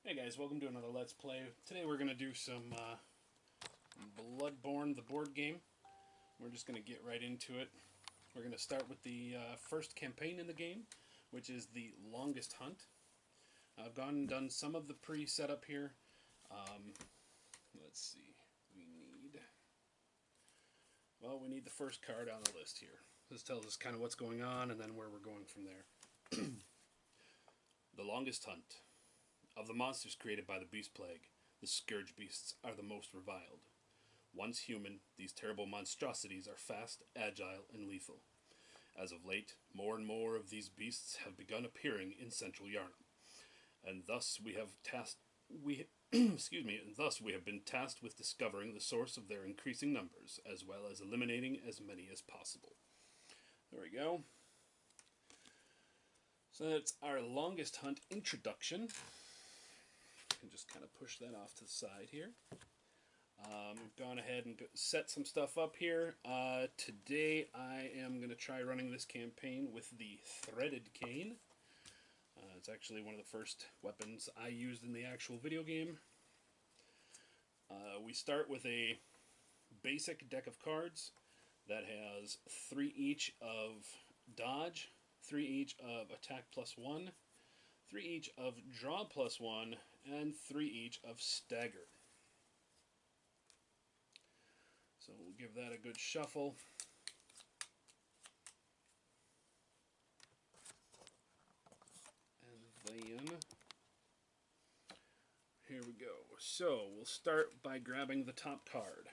Hey guys, welcome to another Let's Play. Today we're going to do some Bloodborne, the board game. We're just going to get right into it. We're going to start with the first campaign in the game, which is the Longest Hunt. I've gone and done some of the pre-setup here. Let's see, we need the first card on the list here. This tells us kind of what's going on and then where we're going from there. The Longest Hunt. Of the monsters created by the Beast Plague, the Scourge Beasts are the most reviled. Once human, these terrible monstrosities are fast, agile, and lethal. As of late, more and more of these beasts have begun appearing in central Yarnham, and thus we have been tasked with discovering the source of their increasing numbers, as well as eliminating as many as possible. There we go. So that's our Longest Hunt introduction. And just kind of push that off to the side here. We've gone ahead and set some stuff up here. Today I am going to try running this campaign with the Threaded Cane. It's actually one of the first weapons I used in the actual video game. We start with a basic deck of cards that has 3 each of dodge, 3 each of attack +1, 3 each of draw +1, and 3 each of stagger. So we'll give that a good shuffle. And then, here we go. So we'll start by grabbing the top card.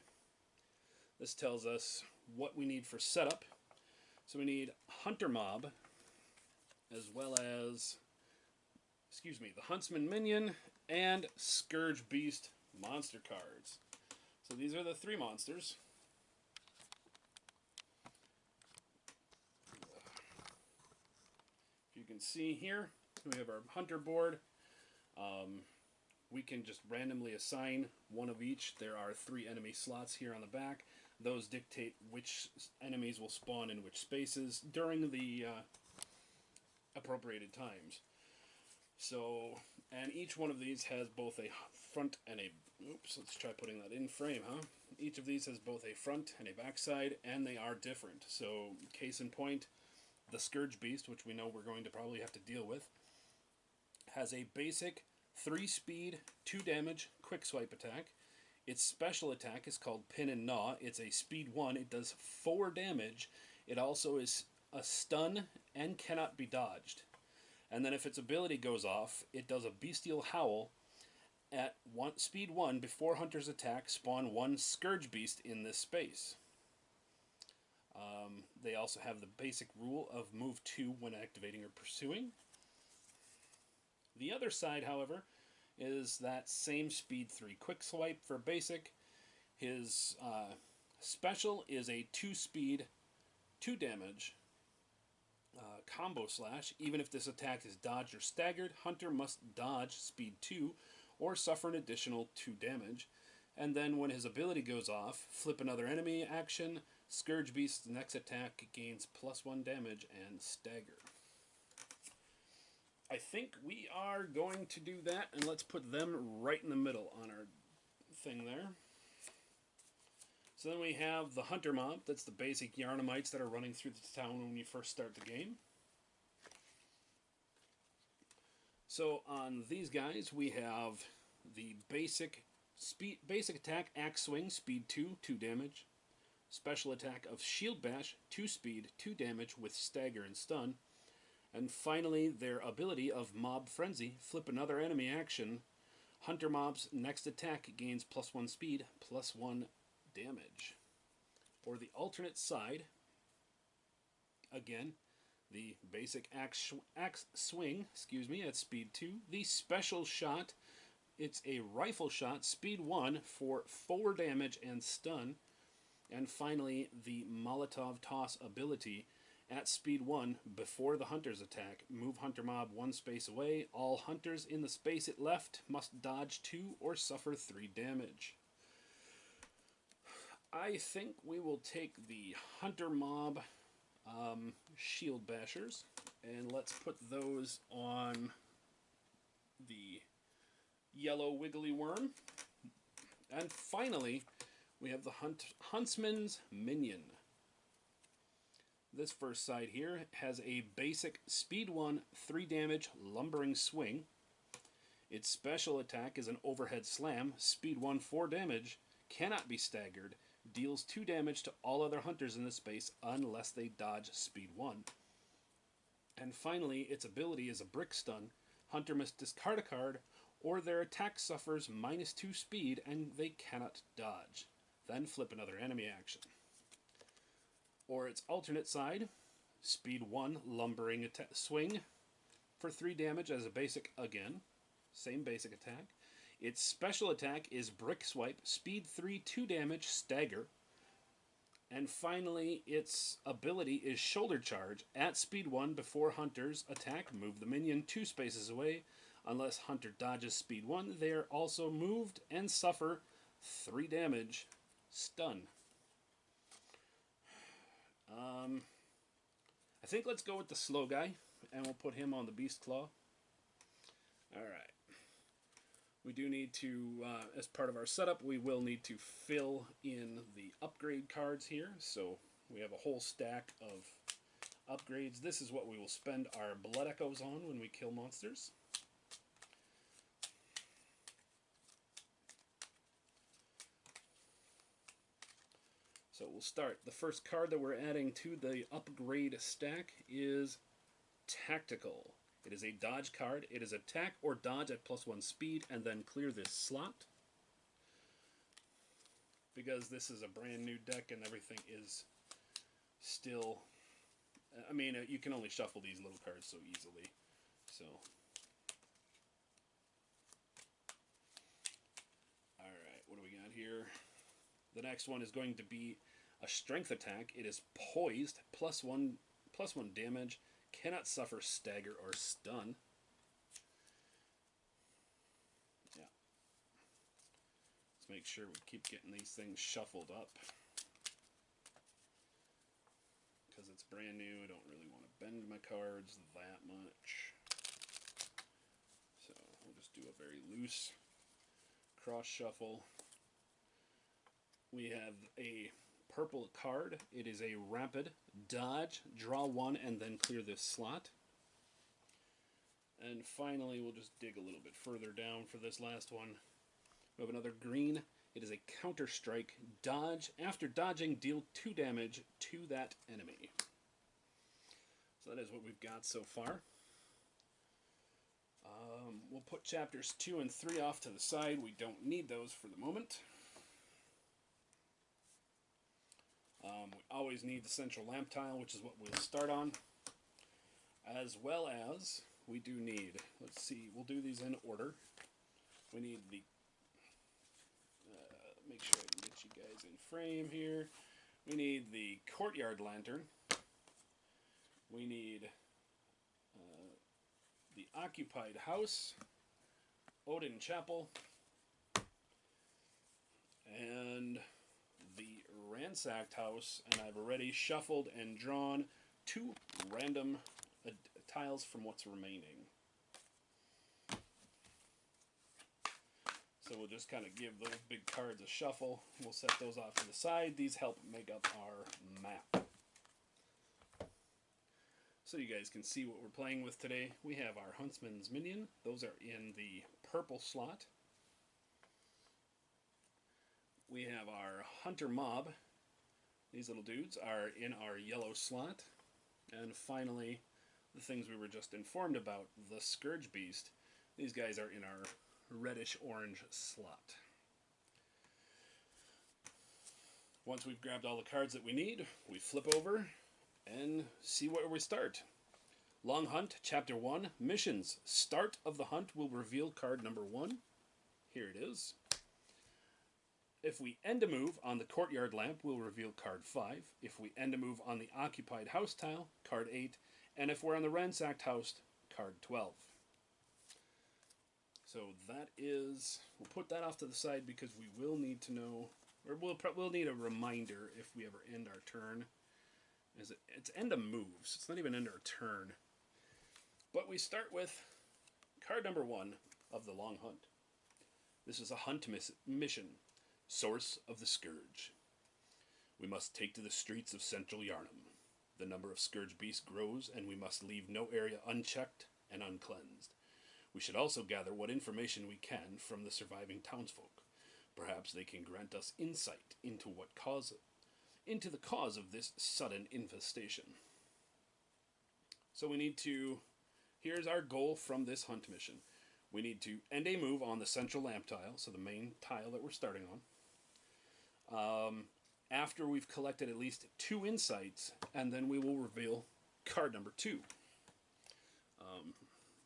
This tells us what we need for setup. So we need Hunter Mob, as well as the Huntsman Minion, and Scourge Beast monster cards. So these are the 3 monsters. If you can see here, we have our Hunter board. We can just randomly assign one of each. There are 3 enemy slots here on the back. Those dictate which enemies will spawn in which spaces during the appropriated times. So, and each one of these has both a front and a... Oops, let's try putting that in frame, huh? Each of these has both a front and a back side, and they are different. So, case in point, the Scourge Beast, which we know we're going to probably have to deal with, has a basic 3 speed, 2 damage, quick swipe attack. Its special attack is called Pin and Gnaw. It's a speed 1. It does 4 damage. It also is a stun and cannot be dodged. And then if its ability goes off, it does a Bestial Howl. At speed 1, before Hunter's attack, spawn 1 Scourge Beast in this space. They also have the basic rule of move 2 when activating or pursuing. The other side, however, is that same speed 3 quick swipe for basic. His special is a 2 speed, 2 damage combo slash. Even if this attack is dodged or staggered, Hunter must dodge speed 2 or suffer an additional 2 damage. And then when his ability goes off, flip another enemy action. Scourge Beast's next attack gains +1 damage and stagger. I think we are going to do that, and let's put them right in the middle on our thing there. So then we have the Hunter Mob. That's the basic Yarnhamites that are running through the town when you first start the game. So on these guys, we have the basic attack, Axe Swing, speed 2, 2 damage. Special attack of Shield Bash, 2 speed, 2 damage with stagger and stun. And finally, their ability of Mob Frenzy, flip another enemy action. Hunter Mob's next attack gains +1 speed, +1 damage. Or the alternate side, again, the basic axe swing, at speed 2. The special shot, it's a rifle shot, speed 1 for 4 damage and stun. And finally, the Molotov Toss ability, at speed 1, before the Hunter's attack, move Hunter Mob 1 space away. All Hunters in the space it left must dodge 2 or suffer 3 damage. I think we will take the Hunter Mob Shield Bashers, and let's put those on the yellow wiggly worm. And finally, we have the Huntsman's Minion. This first side here has a basic Speed 1, 3 damage lumbering swing. Its special attack is an overhead slam, Speed 1, 4 damage, cannot be staggered, deals 2 damage to all other hunters in the space unless they dodge Speed 1. And finally, its ability is a brick stun. Hunter must discard a card, or their attack suffers -2 speed and they cannot dodge. Then flip another enemy action. Or its alternate side, Speed 1 lumbering swing for 3 damage as a basic again. Same basic attack. Its special attack is Brick Swipe, Speed 3, 2 damage, stagger. And finally, its ability is Shoulder Charge. At Speed 1, before Hunter's attack, move the minion 2 spaces away. Unless Hunter dodges Speed 1, they are also moved and suffer 3 damage, stun. I think let's go with the slow guy, and we'll put him on the Beast Claw. Alright. We do need to, as part of our setup, we will need to fill in the upgrade cards here. So we have a whole stack of upgrades. This is what we will spend our Blood Echoes on when we kill monsters. So we'll start. The first card that we're adding to the upgrade stack is Tactical. It is a dodge card. It is attack or dodge at +1 speed and then clear this slot. Because this is a brand new deck and everything is still... I mean, you can only shuffle these little cards so easily. So... Alright, what do we got here? The next one is going to be a strength attack. It is poised, +1 damage, cannot suffer stagger or stun. Yeah. Let's make sure we keep getting these things shuffled up. Because it's brand new, I don't really want to bend my cards that much. So we'll just do a very loose cross shuffle. We have a purple card. It is a rapid dodge, draw 1, and then clear this slot. And finally, we'll just dig a little bit further down for this last one. We have another green. It is a counter strike, dodge. After dodging, deal 2 damage to that enemy. So that is what we've got so far. We'll put chapters 2 and 3 off to the side. We don't need those for the moment. We always need the central lamp tile, which is what we'll start on. As well as, we do need, let's see, we'll do these in order. We need the, make sure I can get you guys in frame here. We need the courtyard lantern. We need the occupied house, Odin Chapel, and the Ransacked House, and I've already shuffled and drawn 2 random tiles from what's remaining. So we'll just kind of give those big cards a shuffle. We'll set those off to the side. These help make up our map. So you guys can see what we're playing with today. We have our Huntsman's Minion. Those are in the purple slot. We have our Hunter Mob. These little dudes are in our yellow slot. And finally, the things we were just informed about, the Scourge Beast. These guys are in our reddish-orange slot. Once we've grabbed all the cards that we need, we flip over and see where we start. Long Hunt, Chapter 1, Missions. Start of the hunt will reveal card number 1. Here it is. If we end a move on the courtyard lamp, we'll reveal card 5. If we end a move on the occupied house tile, card 8. And if we're on the ransacked house, card 12. So that is, we'll put that off to the side because we will need to know, or we'll need a reminder if we ever end our turn. It's end of moves, it's not even end our turn. But we start with card number 1 of the Long Hunt. This is a hunt mission. Source of the Scourge. We must take to the streets of central Yarnham. The number of Scourge Beasts grows, and we must leave no area unchecked and uncleansed. We should also gather what information we can from the surviving townsfolk. Perhaps they can grant us insight into the cause of this sudden infestation. So we need to... Here's our goal from this hunt mission. We need to end a move on the central lamp tile, so the main tile that we're starting on. After we've collected at least 2 insights, and then we will reveal card number 2.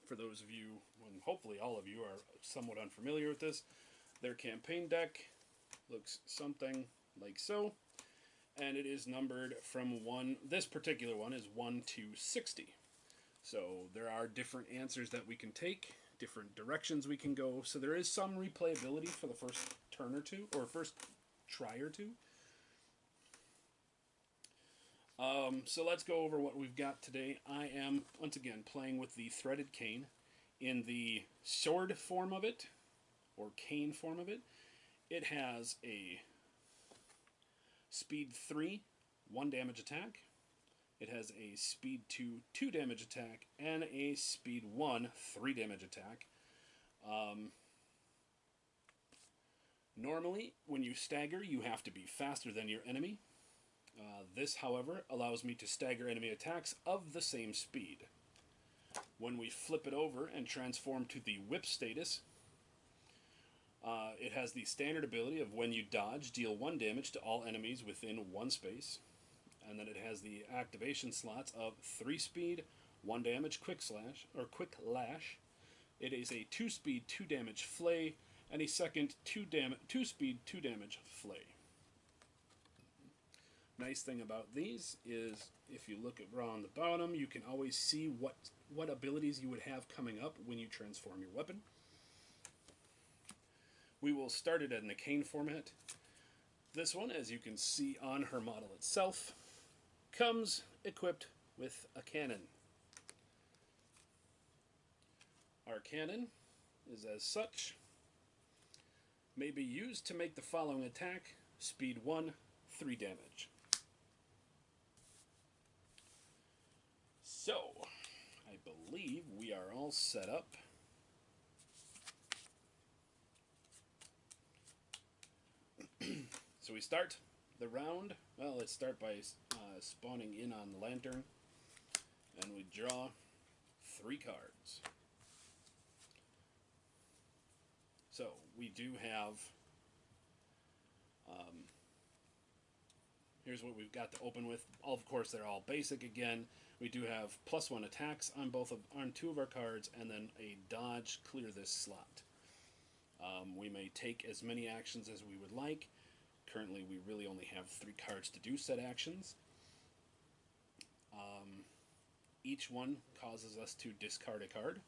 For those of you, and hopefully all of you are somewhat unfamiliar with this, their campaign deck looks something like so, and it is numbered from 1, this particular one is 1 to 60. So there are different answers that we can take, different directions we can go, so there is some replayability for the first turn or two, or first try or two. So let's go over what we've got today. I am, once again, playing with the Threaded Cane in the sword form of it, or cane form of it. It has a speed 3, 1 damage attack. It has a speed 2, 2 damage attack, and a speed 1, 3 damage attack. Normally, when you stagger, you have to be faster than your enemy. This, however, allows me to stagger enemy attacks of the same speed. When we flip it over and transform to the whip status, it has the standard ability of when you dodge, deal 1 damage to all enemies within 1 space. And then it has the activation slots of 3 speed, 1 damage, quick lash. It is a 2 speed, 2 damage flay, and a second 2 speed, 2 damage flay. Nice thing about these is if you look around the bottom, you can always see what abilities you would have coming up when you transform your weapon. We will start it in the cane format. This one, as you can see on her model itself, comes equipped with a cannon. Our cannon is as such. May be used to make the following attack: speed 1, 3 damage. So, I believe we are all set up. So we start the round. Well, let's start by spawning in on the lantern, and we draw 3 cards. So we do have, here's what we've got to open with. Of course, they're all basic again. We do have +1 attacks on 2 of our cards, and then a dodge, clear this slot. We may take as many actions as we would like. Currently, we really only have 3 cards to do said actions. Each one causes us to discard a card.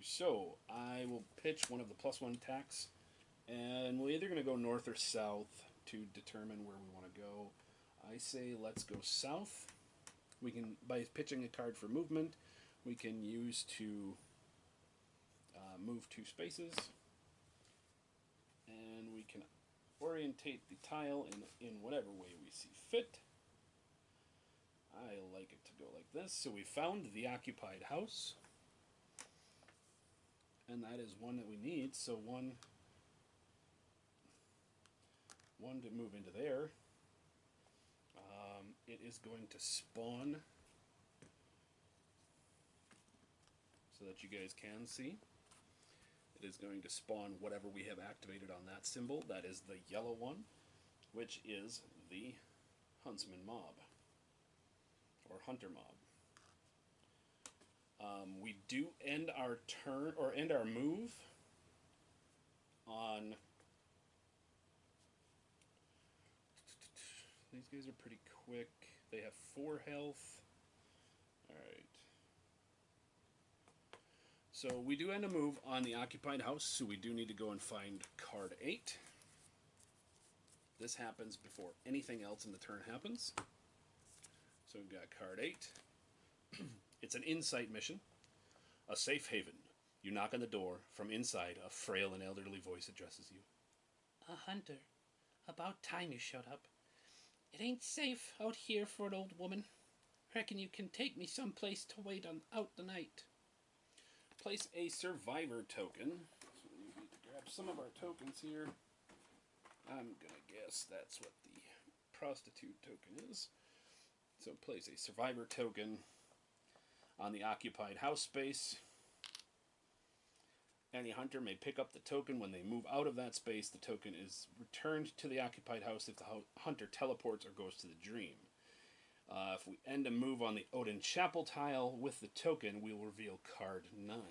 So, I will pitch one of the +1 attacks, and we're either going to go north or south to determine where we want to go. I say let's go south. We can, by pitching a card for movement, we can use to move 2 spaces, and we can orientate the tile in whatever way we see fit. I like it to go like this. So we found the occupied house, and that is one that we need. So one to move into there. It is going to spawn, so that you guys can see. It is going to spawn whatever we have activated on that symbol. That is the yellow one, which is the Huntsman mob, or Hunter mob. We do end our turn, or end our move on... These guys are pretty quick. They have 4 health. Alright. So we do end a move on the occupied house, so we do need to go and find card 8. This happens before anything else in the turn happens. So we've got card 8. It's an insight mission. A safe haven. You knock on the door. From inside, a frail and elderly voice addresses you. A hunter. About time you showed up. It ain't safe out here for an old woman. Reckon you can take me someplace to wait out the night. Place a survivor token. So we need to grab some of our tokens here. I'm gonna guess that's what the prostitute token is. So place a survivor token on the occupied house space. Any hunter may pick up the token. When they move out of that space, the token is returned to the occupied house if the hunter teleports or goes to the dream. If we end a move on the Odin Chapel tile with the token, we will reveal card 9.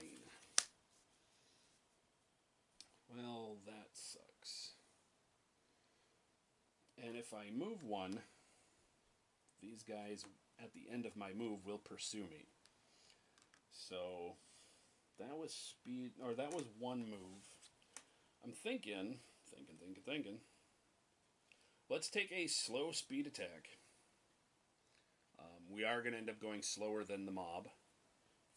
Well, that sucks. And if I move one, these guys at the end of my move will pursue me. So that was speed, or that was one move. I'm thinking. Let's take a slow speed attack. We are going to end up going slower than the mob,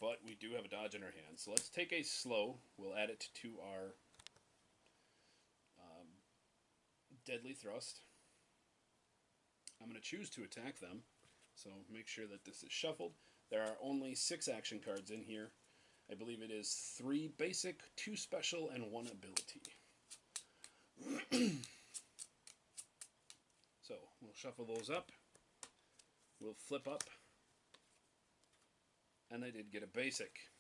but we do have a dodge in our hand. So let's take a slow. We'll add it to our deadly thrust. I'm going to choose to attack them. So make sure that this is shuffled. There are only 6 action cards in here. I believe it is 3 basic, 2 special, and 1 ability. So we'll shuffle those up. We'll flip up. And I did get a basic.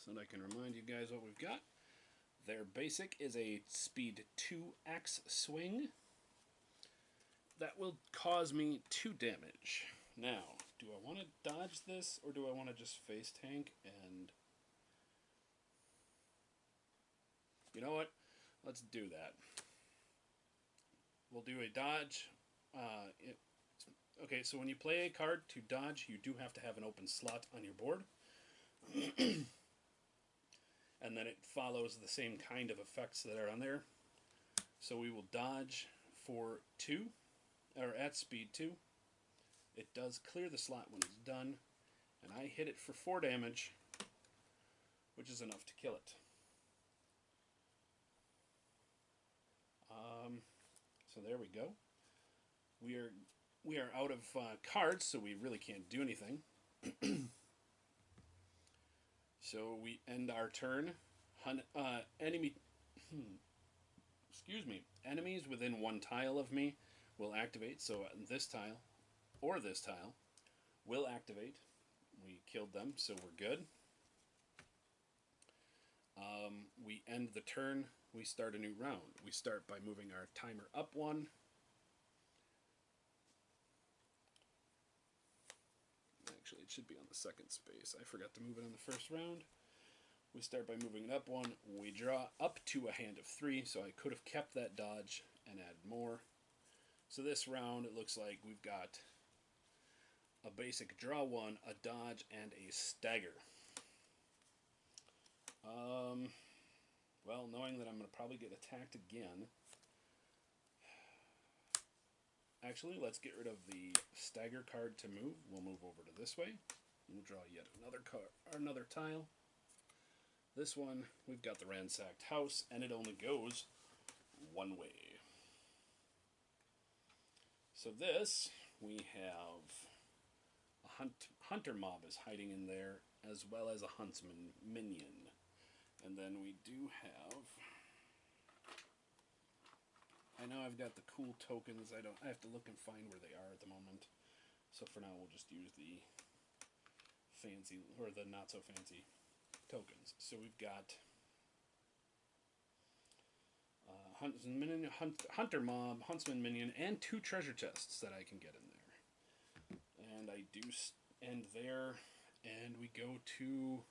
So that I can remind you guys what we've got. Their basic is a speed 2 axe swing. That will cause me 2 damage. Now, do I want to dodge this, or do I want to just face tank and... You know what? Let's do that. We'll do a dodge. Okay, so when you play a card to dodge, you do have to have an open slot on your board. And then it follows the same kind of effects that are on there. So we will dodge for 2, or at speed 2. It does clear the slot when it's done, and I hit it for 4 damage, which is enough to kill it. So there we go. We are out of cards, so we really can't do anything. So we end our turn. Enemies within 1 tile of me will activate. So this tile or this tile will activate. We killed them, so we're good. We end the turn. We start a new round. We start by moving our timer up 1. Actually, it should be on the second space. I forgot to move it on the first round. We start by moving it up 1. We draw up to a hand of 3, so I could have kept that dodge and added more. So this round, it looks like we've got a basic draw 1, a dodge, and a stagger. Well, knowing that I'm going to probably get attacked again. Actually, let's get rid of the stagger card to move. We'll move over to this way. We'll draw yet another card, or another tile. This one, we've got the Ransacked House, and it only goes one way. So this, we have a hunter mob is hiding in there, as well as a huntsman minion. And then we do have... I know I've got the cool tokens. I have to look and find where they are at the moment. So for now, we'll just use the fancy, or the not so fancy tokens. So we've got hunter mob, huntsman minion, and 2 treasure chests that I can get in there. And I do end there, and we go to...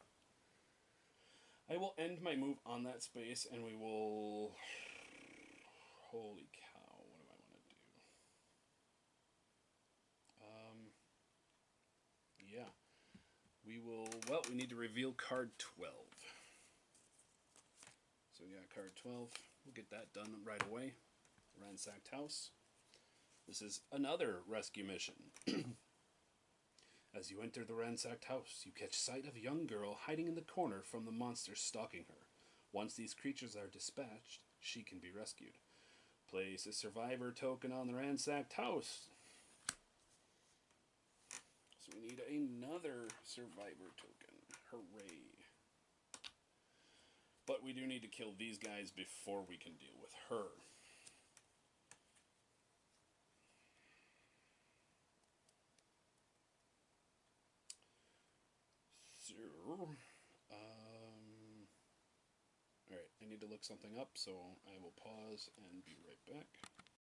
I will end my move on that space, and we will... Holy cow, what do I want to do? Yeah. We will... Well, we need to reveal card 12. So we got card 12. We'll get that done right away. Ransacked House. This is another rescue mission. As you enter the ransacked house, you catch sight of a young girl hiding in the corner from the monsters stalking her. Once these creatures are dispatched, she can be rescued. Place a survivor token on the ransacked house. So we need another survivor token. Hooray. But we do need to kill these guys before we can deal with her. So, alright, I need to look something up, so I will pause and be right back.